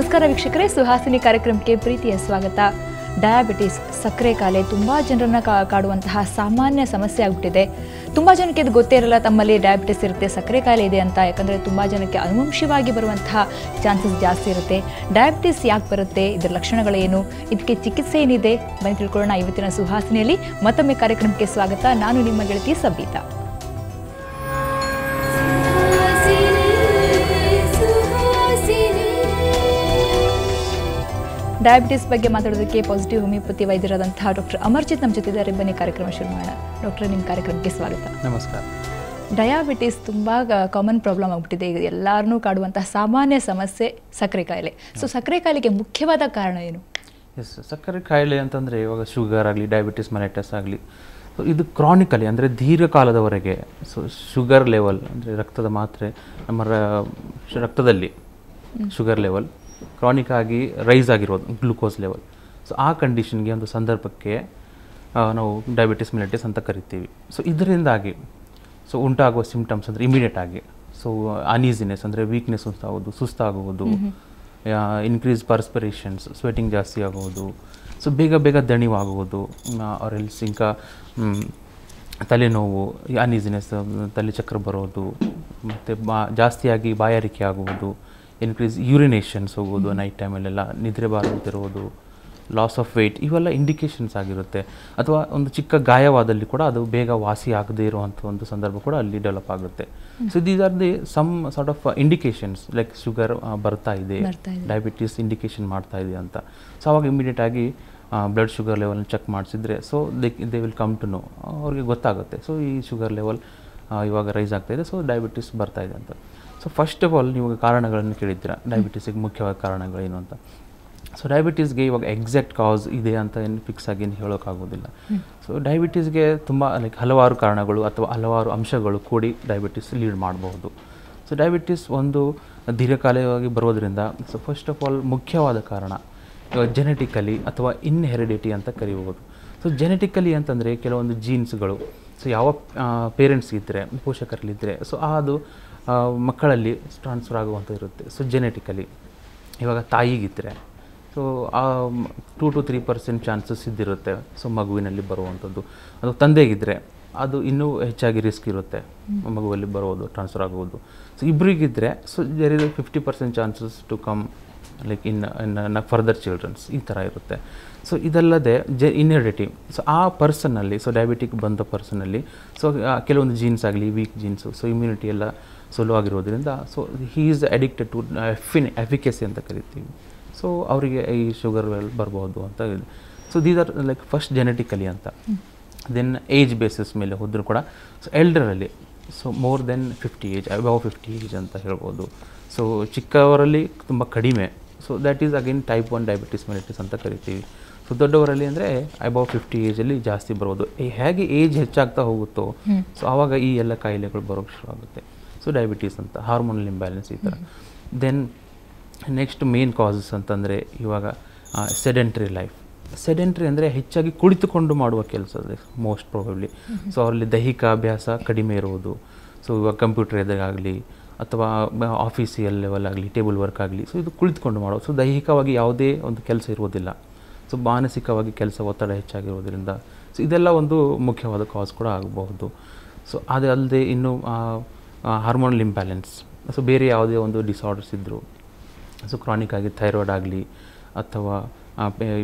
ನಮಸ್ಕಾರ ವೀಕ್ಷಕರೇ, ಸುಹಾಸಿನಿ ಕಾರ್ಯಕ್ರಮಕ್ಕೆ ಪ್ರೀತಿಯ ಸ್ವಾಗತ. ಡಯಾಬಿಟಿಸ್ ಸಕ್ಕರೆ ಕಾಯಿಲೆ ತುಂಬ ಜನರನ್ನು ಕಾಡುವಂತಹ ಸಾಮಾನ್ಯ ಸಮಸ್ಯೆ ಆಗಿಬಿಟ್ಟಿದೆ. ತುಂಬ ಜನಕ್ಕೆ ಇದು ಗೊತ್ತೇ ಇರಲ್ಲ ತಮ್ಮಲ್ಲಿ ಡಯಾಬಿಟಿಸ್ ಇರುತ್ತೆ, ಸಕ್ಕರೆ ಕಾಯಿಲೆ ಇದೆ ಅಂತ. ಯಾಕಂದರೆ ತುಂಬ ಜನಕ್ಕೆ ಅನುವಂಶಿಕವಾಗಿ ಬರುವಂತಹ ಚಾನ್ಸಸ್ ಜಾಸ್ತಿ ಇರುತ್ತೆ. ಡಯಾಬಿಟಿಸ್ ಯಾಕೆ ಬರುತ್ತೆ, ಇದರ ಲಕ್ಷಣಗಳೇನು, ಇದಕ್ಕೆ ಚಿಕಿತ್ಸೆ ಏನಿದೆ, ಬನ್ನಿ ತಿಳ್ಕೊಳ್ಳೋಣ ಇವತ್ತಿನ ಸುಹಾಸಿನಿಯಲ್ಲಿ. ಮತ್ತೊಮ್ಮೆ ಕಾರ್ಯಕ್ರಮಕ್ಕೆ ಸ್ವಾಗತ. ನಾನು ನಿಮ್ಮ ಗೆಳತಿ ಸಬೀತಾ. ಡಯಾಬಿಟಿಸ್ ಬಗ್ಗೆ ಮಾತಾಡೋದಕ್ಕೆ ಪಾಸಿಟಿವ್ ಹೋಮಿಯೋಪತಿ ವೈದ್ಯರಾದಂತಹ ಡಾಕ್ಟರ್ ಅಮರ್ಜಿತ್ ನಮ್ಮ ಜೊತೆ ಇದ್ದಾರೆ. ಬನ್ನಿ ಕಾರ್ಯಕ್ರಮ ಶುರು ಮಾಡೋಣ. ಡಾಕ್ಟರ್, ನಿಮ್ಮ ಕಾರ್ಯಕ್ರಮಕ್ಕೆ ಸ್ವಾಗತ. ನಮಸ್ಕಾರ. ಡಯಾಬಿಟಿಸ್ ತುಂಬ ಕಾಮನ್ ಪ್ರಾಬ್ಲಮ್ ಆಗಿಬಿಟ್ಟಿದೆ. ಈಗ ಎಲ್ಲರನ್ನೂ ಕಾಡುವಂತಹ ಸಾಮಾನ್ಯ ಸಮಸ್ಯೆ ಸಕ್ಕರೆ ಕಾಯಿಲೆ. ಸೊ ಸಕ್ಕರೆ ಕಾಯಿಲೆಗೆ ಮುಖ್ಯವಾದ ಕಾರಣ ಏನು? ಸಕ್ಕರೆ ಕಾಯಿಲೆ ಅಂತಂದರೆ ಇವಾಗ ಶುಗರ್ ಆಗಲಿ, ಡಯಾಬಿಟಿಸ್ ಮೆಲಿಟಸ್ ಆಗಲಿ, ಇದು ಕ್ರಾನಿಕಲಿ ಅಂದರೆ ದೀರ್ಘಕಾಲದವರೆಗೆ ಶುಗರ್ ಲೆವೆಲ್ ಅಂದರೆ ರಕ್ತದ ಮಾತ್ರೆ ನಮ್ಮ ರಕ್ತದಲ್ಲಿ ಶುಗರ್ ಲೆವೆಲ್ ಕ್ರಾನಿಕ್ ಆಗಿ ರೈಸ್ ಆಗಿರೋದು, ಗ್ಲೂಕೋಸ್ ಲೆವೆಲ್. ಸೊ ಆ ಕಂಡೀಷನ್ಗೆ ಒಂದು ಸಂದರ್ಭಕ್ಕೆ ನಾವು ಡಯಾಬಿಟಿಸ್ ಮೆಲಿಟಸ್ ಅಂತ ಕರಿತೀವಿ. ಸೊ ಇದರಿಂದಾಗಿ ಉಂಟಾಗುವ ಸಿಂಪ್ಟಮ್ಸ್ ಅಂದರೆ ಇಮಿಡಿಯೇಟ್ ಆಗಿ ಅನೀಸಿನೆಸ್ ಅಂದರೆ ವೀಕ್ನೆಸ್ ಉಂಟಾಗೋದು, ಸುಸ್ತಾಗುವುದು, ಇನ್ಕ್ರೀಸ್ ಪರ್ಸ್ಪಿರೇಷನ್ಸ್, ಸ್ವೆಟಿಂಗ್ ಜಾಸ್ತಿ ಆಗುವುದು, ಸೊ ಬೇಗ ಬೇಗ ದಣಿವಾಗುವುದು, ಆರೆಲ್ಸ್ ఇంకా ತಲೆನೋವು, ಅನೀಸಿನೆಸ್, ತಲೆ ಚಕ್ರ ಬರೋದು, ಮತ್ತು ಜಾಸ್ತಿಯಾಗಿ ಬಾಯಾರಿಕೆ ಆಗುವುದು, ಇನ್ಕ್ರೀಸ್ ಯೂರಿನೇಷನ್ಸ್ ಹೋಗೋದು, ನೈಟ್ ಟೈಮಲ್ಲೆಲ್ಲ ನಿದ್ರೆ ಬಾರದಿರೋದು, ಲಾಸ್ ಆಫ್ ವೆಯ್ಟ್, ಇವೆಲ್ಲ ಇಂಡಿಕೇಷನ್ಸ್ ಆಗಿರುತ್ತೆ. ಅಥವಾ ಒಂದು ಚಿಕ್ಕ ಗಾಯವಾದಲ್ಲಿ ಕೂಡ ಅದು ಬೇಗ ವಾಸಿ ಆಗದೇ ಇರುವಂಥ ಒಂದು ಸಂದರ್ಭ ಕೂಡ ಅಲ್ಲಿ ಡೆವಲಪ್ ಆಗುತ್ತೆ. So these are the some sort of indications like sugar ಬರ್ತಾ ಇದೆ, ಡಯಾಬಿಟಿಸ್ ಇಂಡಿಕೇಷನ್ ಮಾಡ್ತಾ ಇದೆ ಅಂತ. ಸೊ ಅವಾಗ ಇಮಿಡಿಯೇಟ್ ಆಗಿ ಬ್ಲಡ್ ಶುಗರ್ ಲೆವೆಲ್ನ ಚೆಕ್ ಮಾಡಿಸಿದ್ರೆ so they will come to know, ಅವ್ರಿಗೆ ಗೊತ್ತಾಗುತ್ತೆ. ಸೊ ಈ ಶುಗರ್ ಲೆವೆಲ್ ಇವಾಗ ರೈಸ್ ಆಗ್ತಾ ಇದೆ, ಸೊ ಡಯಾಬಿಟಿಸ್ ಬರ್ತಾ ಇದೆ ಅಂತ. ಸೊ ಫಸ್ಟ್ ಆಫ್ ಆಲ್ ನೀವು ಕಾರಣಗಳನ್ನು ಕೇಳಿದ್ದೀರಾ, ಡಯಾಬಿಟಿಸಿಗೆ ಮುಖ್ಯವಾದ ಕಾರಣಗಳೇನು ಅಂತ. ಸೊ ಡಯಾಬಿಟೀಸ್ಗೆ ಇವಾಗ ಎಕ್ಸಾಕ್ಟ್ ಕಾಸ್ ಇದೆ ಅಂತ ಏನು ಫಿಕ್ಸ್ ಆಗಿ ಏನು ಹೇಳೋಕ್ಕಾಗೋದಿಲ್ಲ. ಸೊ ಡಯಾಬಿಟೀಸ್ಗೆ ತುಂಬ ಹಲವಾರು ಕಾರಣಗಳು ಅಥವಾ ಹಲವಾರು ಅಂಶಗಳು ಕೂಡಿ ಡಯಾಬಿಟಿಸ್ ಲೀಡ್ ಮಾಡಬಹುದು. ಸೊ ಡಯಾಬಿಟಿಸ್ ಒಂದು ದೀರ್ಘಕಾಲವಾಗಿ ಬರೋದರಿಂದ ಸೊ ಫಸ್ಟ್ ಆಫ್ ಆಲ್ ಮುಖ್ಯವಾದ ಕಾರಣ ಇವಾಗ ಜೆನೆಟಿಕಲಿ ಅಥವಾ ಇನ್ಹೆರಿಡಿಟಿ ಅಂತ ಕರಿಬೋದು. ಸೊ ಜೆನೆಟಿಕಲಿ ಅಂತಂದರೆ ಕೆಲವೊಂದು ಜೀನ್ಸ್ಗಳು ಸೊ ಯಾವ ಪೇರೆಂಟ್ಸ್ ಇದ್ದರೆ, ಪೋಷಕರಲ್ಲಿದ್ದರೆ, ಸೊ ಅದು ಮಕ್ಕಳಲ್ಲಿ ಟ್ರಾನ್ಸ್ಫರ್ ಆಗುವಂಥ ಇರುತ್ತೆ. ಸೊ ಜೆನೆಟಿಕಲಿ ಇವಾಗ ತಾಯಿಗಿದ್ದರೆ ಸೊ 2 to 3% ಚಾನ್ಸಸ್ ಇದ್ದಿರುತ್ತೆ ಸೊ ಮಗುವಿನಲ್ಲಿ ಬರುವಂಥದ್ದು. ಅದು ತಂದೆಗಿದ್ದರೆ ಅದು ಇನ್ನೂ ಹೆಚ್ಚಾಗಿ ರಿಸ್ಕ್ ಇರುತ್ತೆ ಮಗುವಲ್ಲಿ ಬರೋದು, ಟ್ರಾನ್ಸ್ಫರ್ ಆಗುವುದು. ಸೊ ಇಬ್ಬರಿಗಿದ್ದರೆ so there is 50% chances to come like in further childrens, ಈ ಥರ ಇರುತ್ತೆ. ಸೊ ಇದಲ್ಲದೆ ಇನ್ಹೆರಿಡಿಟಿ, ಸೊ ಆ ಪರ್ಸನ್ನಲ್ಲಿ ಸೊ ಡಯಾಬಿಟಿಕ್ ಬಂದ ಪರ್ಸನಲ್ಲಿ ಸೊ ಕೆಲವೊಂದು ಜೀನ್ಸ್ ಆಗಲಿ ವೀಕ್ ಜೀನ್ಸು, ಸೊ ಇಮ್ಯುನಿಟಿ ಎಲ್ಲ ಸೊಲೋ ಆಗಿರೋದ್ರಿಂದ so he is addicted to efficacy ಅಂತ ಕರಿತೀವಿ. ಸೊ ಅವರಿಗೆ ಈ ಶುಗರ್ ಲೆವೆಲ್ ಬರ್ಬೋದು ಅಂತ ಇದೆ. So these are like first genetically ಅಂತ. ದೆನ್ ಏಜ್ ಬೇಸಿಸ್ ಮೇಲೆ ಹೋದರೂ ಕೂಡ ಸೊ ಎಲ್ಡರಲ್ಲಿ so more than 50 age, above 50 age ಅಂತ ಹೇಳ್ಬೋದು. ಸೊ ಚಿಕ್ಕವರಲ್ಲಿ ತುಂಬ ಕಡಿಮೆ, so that is again type 1 diabetes mellitus ಅಂತ ಕರಿತೀವಿ. ಸೊ ದೊಡ್ಡವರಲ್ಲಿ ಅಂದರೆ ಅಬೌವ್ 50 ಏಜಲ್ಲಿ ಜಾಸ್ತಿ ಬರ್ಬೋದು. ಹೇಗೆ ಏಜ್ ಹೆಚ್ಚಾಗ್ತಾ ಹೋಗುತ್ತೋ ಸೊ ಆವಾಗ ಈ ಎಲ್ಲ ಕಾಯಿಲೆಗಳು ಬರೋಕ್ಕೆ ಶುರು ಆಗುತ್ತೆ. ಸೊ ಡಯಾಬಿಟೀಸ್ ಅಂತ, ಹಾರ್ಮೋನಲ್ ಇಂಬ್ಯಾಲೆನ್ಸ್ ಈ ಥರ. ದೆನ್ ನೆಕ್ಸ್ಟ್ ಮೇನ್ ಕಾಸಸ್ ಅಂತಂದರೆ ಇವಾಗ ಸೆಡೆಂಟ್ರಿ ಲೈಫ್. ಸೆಡೆಂಟ್ರಿ ಅಂದರೆ ಹೆಚ್ಚಾಗಿ ಕುಳಿತುಕೊಂಡು ಮಾಡುವ ಕೆಲಸ ಮೋಸ್ಟ್ ಪ್ರಾಬಬ್ಲಿ. ಸೊ ಅವರಲ್ಲಿ ದೈಹಿಕ ಅಭ್ಯಾಸ ಕಡಿಮೆ ಇರುವುದು. ಸೊ ಇವಾಗ ಕಂಪ್ಯೂಟರ್ ಎದುರಾಗಲಿ ಅಥವಾ ಆಫೀಸಿಯಲ್ ಲೆವೆಲ್ ಆಗಲಿ, ಟೇಬಲ್ ವರ್ಕ್ ಆಗಲಿ, ಸೊ ಇದು ಕುಳಿತುಕೊಂಡು ಮಾಡೋದು. ಸೊ ದೈಹಿಕವಾಗಿ ಯಾವುದೇ ಒಂದು ಕೆಲಸ ಇರುವುದಿಲ್ಲ. ಸೊ ಮಾನಸಿಕವಾಗಿ ಕೆಲಸ ಒತ್ತಡ ಹೆಚ್ಚಾಗಿರೋದ್ರಿಂದ ಸೊ ಇದೆಲ್ಲ ಒಂದು ಮುಖ್ಯವಾದ ಕಾಸ್ ಕೂಡ ಆಗಬಹುದು. ಸೊ ಅದು ಅಲ್ಲದೆ ಇನ್ನು ಹಾರ್ಮೋನಲ್ ಇಂಬ್ಯಾಲೆನ್ಸ್, ಸೊ ಬೇರೆ ಯಾವುದೇ ಒಂದು ಡಿಸಾರ್ಡರ್ಸ್ ಇದ್ದರು, ಸೊ ಕ್ರಾನಿಕ್ ಆಗಿ ಥೈರಾಯ್ಡ್ ಆಗಲಿ ಅಥವಾ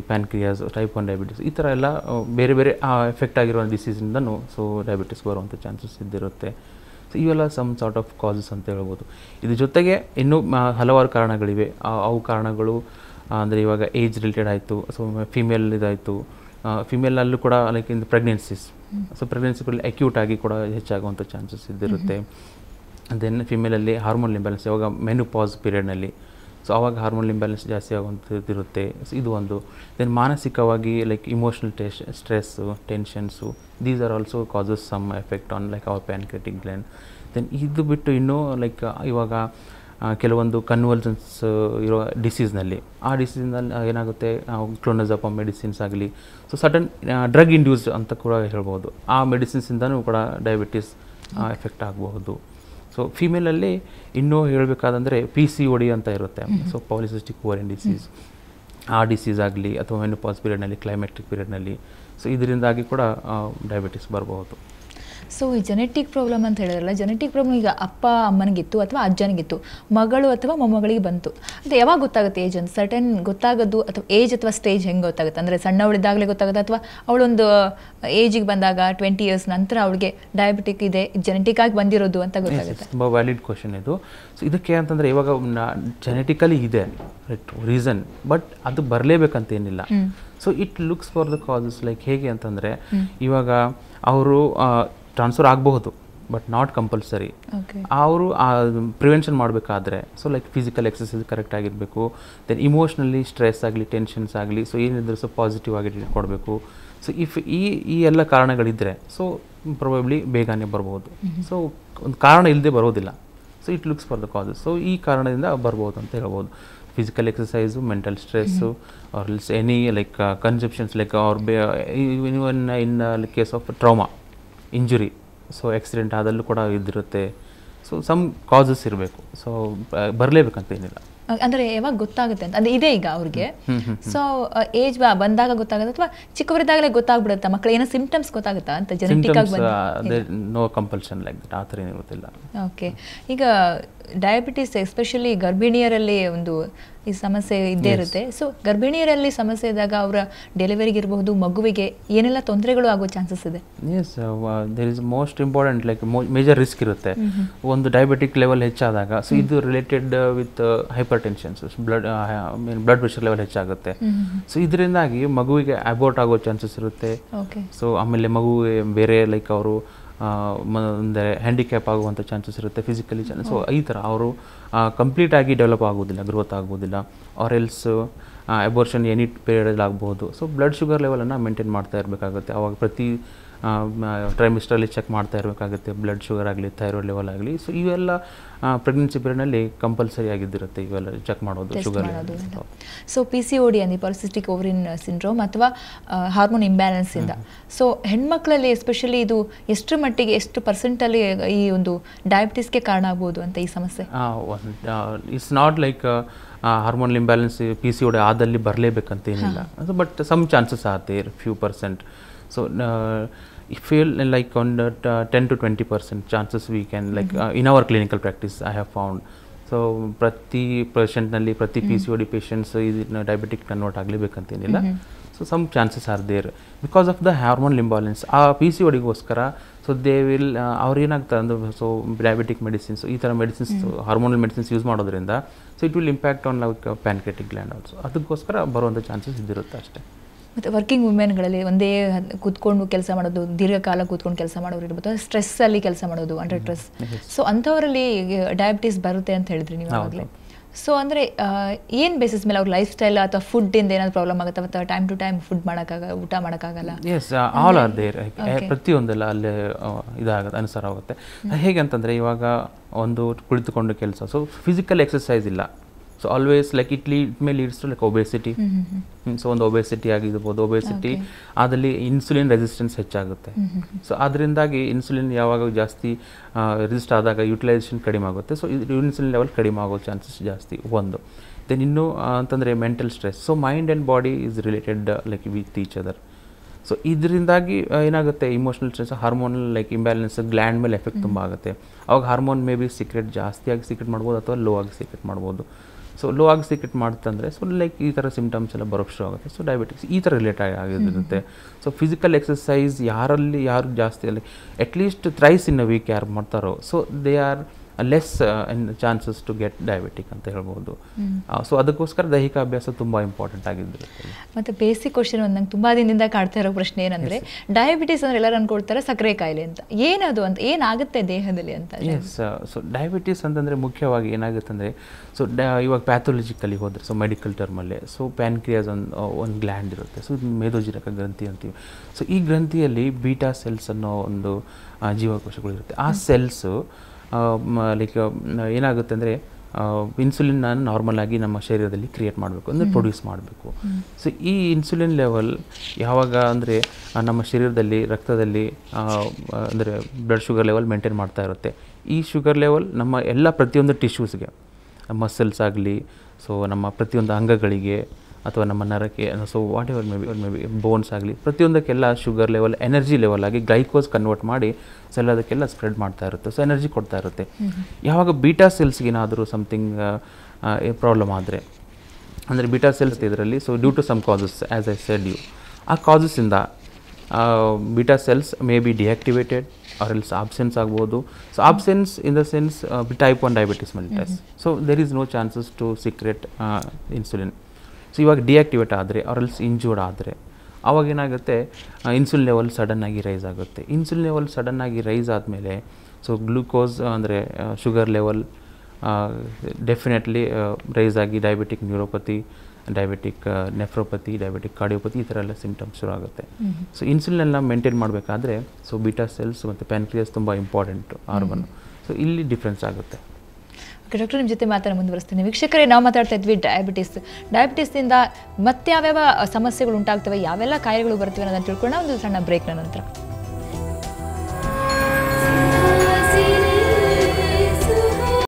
ಪ್ಯಾನ್ಕ್ರಿಯಾಸ್, ಟೈಪ್ 1 ಡಯಾಬಿಟಿಸ್, ಈ ಥರ ಎಲ್ಲ ಬೇರೆ ಬೇರೆ ಎಫೆಕ್ಟ್ ಆಗಿರೋ ಡಿಸೀಸಿಂದನೂ ಸೊ ಡಯಾಬಿಟಿಸ್ ಬರುವಂಥ ಚಾನ್ಸಸ್ ಇದ್ದಿರುತ್ತೆ. ಸೊ ಇವೆಲ್ಲ ಸಮ್ ಸಾರ್ಟ್ ಆಫ್ ಕಾಸಸ್ ಅಂತ ಹೇಳ್ಬೋದು. ಇದ್ರ ಜೊತೆಗೆ ಇನ್ನೂ ಹಲವಾರು ಕಾರಣಗಳಿವೆ. ಅವು ಕಾರಣಗಳು ಅಂದರೆ ಇವಾಗ ಏಜ್ ರಿಲೇಟೆಡ್ ಆಯಿತು, ಸೊ ಫಿಮೇಲ್ ಇದಾಯಿತು, ಫಿಮೇಲಲ್ಲೂ ಕೂಡ ಲೈಕ್ ಇನ್ ಪ್ರೆಗ್ನೆನ್ಸೀಸ್, ಸೊ ಪ್ರೆಗ್ನೆನ್ಸಿಗಳಲ್ಲಿ ಅಕ್ಯೂಟ್ ಆಗಿ ಕೂಡ ಹೆಚ್ಚಾಗುವಂಥ ಚಾನ್ಸಸ್ ಇದ್ದಿರುತ್ತೆ. ದೆನ್ ಫಿಮೇಲಲ್ಲಿ ಹಾರ್ಮೋನ್ ಇಂಬ್ಯಾಲೆನ್ಸ್, ಇವಾಗ ಮೆನುಪಾಸ್ ಪೀರಿಯಡ್ನಲ್ಲಿ ಸೊ ಆವಾಗ ಹಾರ್ಮೋನ್ ಇಂಬ್ಯಾಲೆನ್ಸ್ ಜಾಸ್ತಿ ಆಗುವಂಥದ್ದಿರುತ್ತೆ. ಸೊ ಇದು ಒಂದು. ದೆನ್ ಮಾನಸಿಕವಾಗಿ like emotional stress, tensions, these are also causes some effect on like our pancreatic gland. Then ಇದು ಬಿಟ್ಟು ಇನ್ನೂ ಲೈಕ್ ಇವಾಗ ಕೆಲವೊಂದು ಕನ್ವಲ್ಸನ್ಸ್ ಇರೋ ಡಿಸೀಸ್ನಲ್ಲಿ, ಆ ಡಿಸೀಸ್ನಲ್ಲಿ ಏನಾಗುತ್ತೆ, ಕ್ಲೋನಜಾಪಮ್ ಮೆಡಿಸಿನ್ಸ್ ಆಗಲಿ, ಸೊ ಸಡನ್ ಡ್ರಗ್ ಇಂಡ್ಯೂಸ್ಡ್ ಅಂತ ಕೂಡ ಹೇಳ್ಬೋದು. ಆ ಮೆಡಿಸಿನ್ಸಿಂದನೂ ಕೂಡ ಡಯಾಬಿಟಿಸ್ ಎಫೆಕ್ಟ್ ಆಗಬಹುದು. ಸೊ ಫಿಮೇಲಲ್ಲಿ ಇನ್ನೂ ಹೇಳಬೇಕಾದಂದರೆ PCOD ಅಂತ ಇರುತ್ತೆ. ಸೊ ಪಾಲಿಸಿಸ್ಟಿಕ್ ಓವರಿಯನ್ ಡಿಸೀಸ್, ಆ ಡಿಸೀಸ್ ಆಗಲಿ ಅಥವಾ ಮೆನೋಪಾಸ್ ಪೀರಿಯಡ್ನಲ್ಲಿ, ಕ್ಲೈಮ್ಯಾಟಿಕ್ ಪೀರಿಯಡ್ನಲ್ಲಿ, ಸೊ ಇದರಿಂದಾಗಿ ಕೂಡ ಡಯಾಬಿಟಿಸ್ ಬರಬಹುದು. ಸೊ ಈ ಜೆನೆಟಿಕ್ ಪ್ರಾಬ್ಲಮ್ ಅಂತ ಹೇಳಿದ್ರಲ್ಲ, ಜೆನೆಟಿಕ್ ಪ್ರಾಬ್ಲಮ್ ಈಗ ಅಪ್ಪ ಅಮ್ಮನಿಗಿತ್ತು ಅಥವಾ ಅಜ್ಜನಿಗಿತ್ತು, ಮಗಳು ಅಥವಾ ಮೊಮ್ಮಗಳಿಗೆ ಬಂತು ಅದು ಯಾವಾಗ ಗೊತ್ತಾಗುತ್ತೆ? ಏಜ್ ಅಂತ ಸರ್ಟನ್ ಗೊತ್ತಾಗೋದು ಅಥವಾ ಏಜ್ ಅಥವಾ ಸ್ಟೇಜ್ ಹೆಂಗೆ ಗೊತ್ತಾಗುತ್ತೆ? ಅಂದರೆ ಸಣ್ಣವಳಿದ್ದಾಗಲೇ ಗೊತ್ತಾಗುತ್ತೆ ಅಥವಾ ಅವಳೊಂದು ಏಜಿಗೆ ಬಂದಾಗ 20 ಇಯರ್ಸ್ ನಂತರ ಅವಳಿಗೆ ಡಯಾಬಿಟಿಕ್ ಇದೆ, ಜೆನೆಟಿಕ್ ಆಗಿ ಬಂದಿರೋದು ಅಂತ ಗೊತ್ತಾಗುತ್ತೆ? ತುಂಬ ವ್ಯಾಲಿಡ್ ಕ್ವಶನ್ ಇದು. ಸೊ ಇದಕ್ಕೆ ಅಂತಂದರೆ ಇವಾಗ ಜೆನೆಟಿಕಲಿ ಇದೆ ರೀಸನ್, ಬಟ್ ಅದು ಬರಲೇಬೇಕಂತೇನಿಲ್ಲ. So it looks for the causes. Like ಹೇಗೆ ಅಂತಂದರೆ ಇವಾಗ ಅವರು ಟ್ರಾನ್ಸ್ಫರ್ ಆಗಬಹುದು, ಬಟ್ ನಾಟ್ ಕಂಪಲ್ಸರಿ. ಅವರು ಪ್ರಿವೆನ್ಷನ್ ಮಾಡಬೇಕಾದ್ರೆ so like physical exercise correct ಆಗಿರಬೇಕು, ದೆನ್ ಇಮೋಷ್ನಲಿ ಸ್ಟ್ರೆಸ್ ಆಗಲಿ, ಟೆನ್ಷನ್ಸ್ ಆಗಲಿ, ಸೊ ಏನಿದ್ರೆ ಸೊ ಪಾಸಿಟಿವ್ ಆಗಿ ಕೊಡಬೇಕು. ಸೊ ಇಫ್ ಈ ಎಲ್ಲ ಕಾರಣಗಳಿದ್ದರೆ ಸೊ ಪ್ರೊಬಬ್ಲಿ ಬೇಗನೆ ಬರ್ಬೋದು. ಸೊ ಒಂದು ಕಾರಣ ಇಲ್ಲದೆ ಬರೋದಿಲ್ಲ. So it looks for the causes. So ಈ ಕಾರಣದಿಂದ ಬರ್ಬೋದು ಅಂತ ಹೇಳ್ಬೋದು. Physical exercise, mental stress, or else any like conceptions like or in case of trauma, injury, so accident ಅದಲ್ಲೂ ಕೂಡ ಇದಿರುತ್ತೆ. ಸೊ ಸಮ್ ಕಾಸಸ್ ಇರಬೇಕು. ಸೊ ಬರಲೇಬೇಕಂತ ಏನಿಲ್ಲ. ಅಂದರೆ ಯಾವಾಗ ಗೊತ್ತಾಗುತ್ತೆ ಅಂತ? ಅಂದರೆ ಇದೆ ಈಗ ಅವ್ರಿಗೆ, ಸೊ ಏಜ್ ಬಂದಾಗ ಗೊತ್ತಾಗುತ್ತೆ ಅಥವಾ ಚಿಕ್ಕವರಿದ್ದಾಗಲೇ ಗೊತ್ತಾಗ್ಬಿಡುತ್ತಾ? ಮಕ್ಕಳು ಏನೋ ಸಿಂಪ್ಟಮ್ಸ್ ಗೊತ್ತಾಗುತ್ತಾ ಅಂತ ಜೆನೆಟಿಕ್ ಆಗಿ? ನೋ ಕಂಪಲ್ಷನ್ ಲೈಕ್ ದಟ್, ಆ ಥರ ಏನು ಗೊತ್ತಿಲ್ಲ. ಓಕೆ. ಈಗ ಡಯಾಬಿಟಿಸ್ ಎಸ್ಪೆಷಲಿ ಗರ್ಭಿಣಿಯರಲ್ಲಿ ಒಂದು ಈ ಸಮಸ್ಯೆ ಇದ್ದೇ ಇರುತ್ತೆ. ಸೊ ಗರ್ಭಿಣಿಯರಲ್ಲಿ ಸಮಸ್ಯೆ ಇದ್ದಾಗ ಅವರ ಡೆಲಿವರಿಗೆ ಇರಬಹುದು, ಮಗುವಿಗೆ ಏನೆಲ್ಲ ತೊಂದರೆಗಳು ಆಗೋ ಚಾನ್ಸಸ್ ಇದೆ? Yes, there is most important like major risk ಇರುತ್ತೆ. ಒಂದು ಡಯಾಬಿಟಿಕ್ ಲೆವೆಲ್ ಹೆಚ್ಚಾದಾಗ, ಸೊ ಇದು related with hypertensions, blood pressure level ಹೆಚ್ಚಾಗುತ್ತೆ. ಸೊ ಇದರಿಂದಾಗಿ ಮಗುವಿಗೆ ಅಬೋರ್ಟ್ ಆಗೋ ಚಾನ್ಸಸ್ ಇರುತ್ತೆ. ಸೊ ಆಮೇಲೆ ಮಗುವಿಗೆ ಬೇರೆ ಲೈಕ್ ಅವರು ಅಂದರೆ ಹ್ಯಾಂಡಿಕ್ಯಾಪ್ ಆಗುವಂಥ ಚಾನ್ಸಸ್ ಇರುತ್ತೆ ಫಿಸಿಕಲಿ. ಸೊ ಈ ಥರ ಅವರು ಕಂಪ್ಲೀಟಾಗಿ ಡೆವಲಪ್ ಆಗೋದಿಲ್ಲ, ಗ್ರೋತ್ ಆಗೋದಿಲ್ಲ. ಆರ್ ಎಲ್ಸ್ ಅಬೋರ್ಷನ್ ಎನಿ ಪೀರಿಯಡಲ್ಲಿ ಆಗ್ಬೋದು. ಸೊ ಬ್ಲಡ್ ಶುಗರ್ ಲೆವೆಲನ್ನು ಮೇಂಟೈನ್ ಮಾಡ್ತಾ ಇರಬೇಕಾಗುತ್ತೆ. ಅವಾಗ ಪ್ರತಿ ಟ್ರೈಮಿಸ್ಟ್ರಲ್ಲಿ ಚೆಕ್ ಮಾಡ್ತಾ ಇರಬೇಕಾಗುತ್ತೆ, ಬ್ಲಡ್ ಶುಗರ್ ಆಗಲಿ, ಥೈರಾಯ್ಡ್ ಲೆವೆಲ್ ಆಗಲಿ. ಸೊ ಇವೆಲ್ಲ ಪ್ರೆಗ್ನೆನ್ಸಿ ಪೀರಿಯಡ್ನಲ್ಲಿ ಕಂಪಲ್ಸರಿ ಆಗಿದ್ದಿರುತ್ತೆ, ಇವೆಲ್ಲ ಚೆಕ್ ಮಾಡೋದು ಶುಗರ್. ಸೊ PCOD ಅಂದರೆ ಪಾಲಿಸಿಸ್ಟಿಕ್ ಓವರಿನ್ ಸಿಂಡ್ರೋಮ್ ಅಥವಾ ಹಾರ್ಮೋನ್ ಇಂಬ್ಯಾಲೆನ್ಸಿಂದ ಸೊ ಹೆಣ್ಮಕ್ಳಲ್ಲಿ ಎಸ್ಪೆಷಲಿ ಇದು ಎಷ್ಟು ಮಟ್ಟಿಗೆ, ಎಷ್ಟು ಪರ್ಸೆಂಟಲ್ಲಿ ಈ ಒಂದು ಡಯಾಬಿಟಿಸ್ಗೆ ಕಾರಣ ಆಗ್ಬೋದು ಅಂತ ಈ ಸಮಸ್ಯೆ? It's not like hormonal imbalance PCOD ಆದಲ್ಲಿ ಬರಲೇಬೇಕಂತ ಏನಿಲ್ಲ, but some chances are there, few percent. So if feel like on 10 to 20% chances we can like in our clinical practice I have found. So ಪ್ರತಿ ಪೇಷಂಟ್ನಲ್ಲಿ, ಪ್ರತಿ PCOD patients ಇದನ್ನ diabetic convert ಆಗಲೇಬೇಕಂತೇನಿಲ್ಲ. So some chances are there because of the hormone imbalance. ಆ PCODಗೋಸ್ಕರ so they will ಅವ್ರು ಏನಾಗ್ತಾರೆ ಅಂದರೆ ಸೊ ಡಯಾಬಿಟಿಕ್ ಮೆಡಿಸಿನ್ಸ್, ಈ ಥರ ಮೆಡಿಸಿನ್ಸ್, ಹಾರ್ಮೋನಲ್ ಮೆಡಿಸಿನ್ಸ್ ಯೂಸ್ ಮಾಡೋದ್ರಿಂದ so it will impact on like pancreatic gland also. ಅದಕ್ಕೋಸ್ಕರ ಬರುವಂಥ ಚಾನ್ಸಸ್ ಇದಿರುತ್ತೆ ಅಷ್ಟೇ. ಮತ್ತು ವರ್ಕಿಂಗ್ ವುಮೆನ್ಗಳಲ್ಲಿ ಒಂದೇ ಕೂತ್ಕೊಂಡು ಕೆಲಸ ಮಾಡೋದು, ದೀರ್ಘಕಾಲ ಕೂತ್ಕೊಂಡು ಕೆಲಸ ಮಾಡೋರು ಇರ್ಬೋದು, ಸ್ಟ್ರೆಸ್ಸಲ್ಲಿ ಕೆಲಸ ಮಾಡೋದು, ಅಂಡರ್ ಸ್ಟ್ರೆಸ್. ಸೊ ಅಂಥವರಲ್ಲಿ ಡಯಾಬಿಟಿಸ್ ಬರುತ್ತೆ ಅಂತ ಹೇಳಿದ್ರಿ ನೀವು ಆವಾಗಲೇ. ಸೊ ಅಂದರೆ ಏನು ಬೇಸಿಸ್ ಮೇಲೆ ಅವ್ರ ಲೈಫ್ ಸ್ಟೈಲ್ ಅಥವಾ ಫುಡ್ಡಿಂದ ಏನಾದ್ರು ಪ್ರಾಬ್ಲಮ್ ಆಗುತ್ತೆ ಅಥವಾ ಟೈಮ್ ಟು ಟೈಮ್ ಊಟ ಮಾಡೋಕ್ಕಾಗಲ್ಲ? Yes, all are there. ಪ್ರತಿಯೊಂದೆಲ್ಲ ಅಲ್ಲೇ ಇದಾಗುತ್ತೆ, ಅನುಸಾರ ಆಗುತ್ತೆ. ಹೇಗೆ ಅಂತಂದರೆ ಇವಾಗ ಒಂದು ಕುಳಿತುಕೊಂಡು ಕೆಲಸ, ಸೊ ಫಿಸಿಕಲ್ ಎಕ್ಸಸೈಸ್ ಇಲ್ಲ. So always like it may leads to like obesity. So ಒಂದು ಒಬೆಸಿಟಿ ಆಗಿರ್ಬೋದು. ಒಬೆಸಿಟಿ ಅದಲ್ಲಿ ಇನ್ಸುಲಿನ್ ರೆಸಿಸ್ಟೆನ್ಸ್ ಹೆಚ್ಚಾಗುತ್ತೆ. ಸೊ ಅದರಿಂದಾಗಿ ಇನ್ಸುಲಿನ್ ಯಾವಾಗ ಜಾಸ್ತಿ ರೆಸಿಸ್ಟ್ ಆದಾಗ ಯುಟಿಲೈಸೇಷನ್ ಕಡಿಮೆ ಆಗುತ್ತೆ. ಸೊ ಇನ್ಸುಲಿನ್ ಲೆವೆಲ್ ಕಡಿಮೆ ಆಗೋ ಚಾನ್ಸಸ್ ಜಾಸ್ತಿ ಒಂದು. ದೆನ್ ಇನ್ನೂ ಅಂತಂದರೆ mental stress. So mind and body is related like with each other. So ಇದರಿಂದಾಗಿ ಏನಾಗುತ್ತೆ, emotional stress, hormonal like imbalance, gland ಮೇಲೆ ಎಫೆಕ್ಟ್ ತುಂಬ ಆಗುತ್ತೆ. ಅವಾಗ ಹಾರ್ಮೋನ್ ಮೇ ಬಿ ಸೀಕ್ರೆಟ್ ಜಾಸ್ತಿಯಾಗಿ ಸೀಕ್ರೆಟ್ ಮಾಡ್ಬೋದು ಅಥವಾ ಲೋ ಆಗಿ ಸೀಕ್ರೆಟ್ ಮಾಡ್ಬೋದು. ಸೊ ಲೋ ಆಗಿ ಸೀಕ್ರೆಟ್ ಮಾಡ್ತಂದರೆ ಸೊ ಲೈಕ್ ಈ ಥರ ಸಿಮ್ಟಮ್ಸ್ ಎಲ್ಲ ಬರೋಕ್ಕೆ ಶುರು ಆಗುತ್ತೆ. ಸೊ ಡಯಾಬಿಟಿಕ್ಸ್ ಈ ಥರ ರಿಲೇಟೆಡ್ ಆಗಿರುತ್ತೆ. ಸೊ ಫಿಸಿಕಲ್ ಎಕ್ಸಸೈಸ್ ಯಾರು ಜಾಸ್ತಿ ಅಲ್ಲಿ at least thrice in a week ಯಾರು ಮಾಡ್ತಾರೋ so they are less chances to get diabetic ಅಂತ ಹೇಳ್ಬೋದು. ಸೊ ಅದಕ್ಕೋಸ್ಕರ ದೈಹಿಕ ಅಭ್ಯಾಸ ತುಂಬ ಇಂಪಾರ್ಟೆಂಟ್ ಆಗಿರುತ್ತೆ. ಮತ್ತು ಬೇಸಿಕ್ ಕ್ವಶನ್ ಒಂದು ನಂಗೆ ತುಂಬ ದಿನದಿಂದ ಕಾಡ್ತಾ ಇರೋ ಪ್ರಶ್ನೆ ಏನಂದರೆ, ಡಯಾಬಿಟಿಸ್ ಅಂದರೆ ಎಲ್ಲರೂ ಅಂದ್ಕೊಳ್ತಾರೆ ಸಕ್ಕರೆ ಕಾಯಿಲೆ ಅಂತ. ಏನದು ಅಂತ, ಏನಾಗುತ್ತೆ ದೇಹದಲ್ಲಿ ಅಂತ? ಎಸ್, ಸೊ ಡಯಾಬಿಟಿಸ್ ಅಂತಂದರೆ ಮುಖ್ಯವಾಗಿ ಏನಾಗುತ್ತೆ ಅಂದರೆ ಸೊ ಇವಾಗ ಪ್ಯಾಥೊಲಜಿಕಲಿ ಹೋದರೆ, ಸೊ ಮೆಡಿಕಲ್ ಟರ್ಮಲ್ಲೇ, ಸೊ ಪ್ಯಾನ್ಕ್ರಿಯಾಸ್ ಒಂದು ಗ್ಲ್ಯಾಂಡ್ ಇರುತ್ತೆ. ಸೊ ಮೇದೋಜೀರಕ ಗ್ರಂಥಿ ಅಂತೀವಿ. ಸೊ ಈ ಗ್ರಂಥಿಯಲ್ಲಿ ಬೀಟಾ ಸೆಲ್ಸ್ ಅನ್ನೋ ಒಂದು ಜೀವಕೋಶಗಳಿರುತ್ತೆ. ಆ ಸೆಲ್ಸು ಲೈಕ್ ಏನಾಗುತ್ತೆ ಅಂದರೆ ಇನ್ಸುಲಿನ್ ನಾರ್ಮಲ್ ಆಗಿ ನಮ್ಮ ಶರೀರದಲ್ಲಿ ಕ್ರಿಯೇಟ್ ಮಾಡಬೇಕು ಅಂದರೆ ಪ್ರೊಡ್ಯೂಸ್ ಮಾಡಬೇಕು. ಸೊ ಈ ಇನ್ಸುಲಿನ್ ಲೆವೆಲ್ ಯಾವಾಗ ಅಂದರೆ ನಮ್ಮ ಶರೀರದಲ್ಲಿ ರಕ್ತದಲ್ಲಿ ಅಂದರೆ ಬ್ಲಡ್ ಶುಗರ್ ಲೆವೆಲ್ ಮೇಂಟೈನ್ ಮಾಡ್ತಾ ಇರುತ್ತೆ. ಈ ಶುಗರ್ ಲೆವೆಲ್ ನಮ್ಮ ಎಲ್ಲ ಪ್ರತಿಯೊಂದು ಟಿಶ್ಯೂಸ್ಗೆ, ಮಸಲ್ಸ್ ಆಗಲಿ, ಸೊ ನಮ್ಮ ಪ್ರತಿಯೊಂದು ಅಂಗಗಳಿಗೆ ಅಥವಾ ನಮ್ಮ ನರಕ್ಕೆ, so whatever may be bones ಆಗಲಿ, ಪ್ರತಿಯೊಂದಕ್ಕೆಲ್ಲ ಶುಗರ್ ಲೆವೆಲ್ ಎನರ್ಜಿ ಲೆವೆಲ್ ಆಗಿ ಗ್ಲೈಕೋಸ್ ಕನ್ವರ್ಟ್ ಮಾಡಿ ಸೊ ಎಲ್ಲದಕ್ಕೆಲ್ಲ ಸ್ಪ್ರೆಡ್ ಮಾಡ್ತಾ ಇರುತ್ತೆ. ಸೊ ಎನರ್ಜಿ ಕೊಡ್ತಾ ಇರುತ್ತೆ. ಯಾವಾಗ ಬೀಟಾ ಸೆಲ್ಸ್ಗೆ ಏನಾದರೂ ಸಮಥಿಂಗ್ ಪ್ರಾಬ್ಲಮ್ ಆದರೆ, ಅಂದರೆ ಬೀಟಾ ಸೆಲ್ಸ್ ಇದರಲ್ಲಿ, so due to some causes as I said you, ಆ ಕಾಸಸ್ಸಿಂದ beta cells may be deactivated or else absence ಆಗ್ಬೋದು. So absence in the sense type 1 diabetes mellitus. So there is no chances to secrete insulin. So ಇವಾಗ deactivate ಆದರೆ or else injured ಆದರೆ ಆವಾಗ ಏನಾಗುತ್ತೆ, insulin level ಸಡನ್ನಾಗಿ rise ಆಗುತ್ತೆ. Insulin level ಸಡನ್ನಾಗಿ rise ಆದಮೇಲೆ ಸೊ ಗ್ಲೂಕೋಸ್ ಅಂದರೆ ಶುಗರ್ ಲೆವೆಲ್ ಡೆಫಿನೆಟ್ಲಿ ರೈಸ್ ಆಗಿ diabetic neuropathy, diabetic nephropathy, diabetic cardiopathy ಈ ಥರ ಎಲ್ಲ ಸಿಂಪ್ಟಮ್ಸ್ ಶುರು ಆಗುತ್ತೆ. ಸೊ ಇನ್ಸುಲಿನೆಲ್ಲ ಮೇಂಟೈನ್ ಮಾಡಬೇಕಾದ್ರೆ ಸೊ ಬೀಟಾ ಸೆಲ್ಸ್ ಮತ್ತು ಪ್ಯಾನ್ಕ್ರಿಯಾಸ್ ತುಂಬ ಇಂಪಾರ್ಟೆಂಟ್ ಆರ್ಗನ್. ಸೊ ಇಲ್ಲಿ ಡಿಫ್ರೆನ್ಸ್ ಆಗುತ್ತೆ. ಡಾಕ್ಟರ್, ನಿಮ್ಮ ಜೊತೆ ಮಾತನ್ನು ಮುಂದುವರಿಸ್ತೀನಿ. ವೀಕ್ಷಕರೇ, ನಾವು ಮಾತಾಡ್ತಾ ಇದ್ವಿ ಡಯಾಬಿಟಿಸ್ನಿಂದ ಮತ್ತೆ ಯಾವ್ಯಾವ ಸಮಸ್ಯೆಗಳು ಉಂಟಾಗ್ತವೆ, ಯಾವೆಲ್ಲ ಕಾಯಿಲೆಗಳು ಬರ್ತವೆ ಅನ್ನೋದನ್ನು ತಿಳ್ಕೊಳ್ಳೋಣ ಒಂದು ಸಣ್ಣ ಬ್ರೇಕ್ನ ನಂತರ.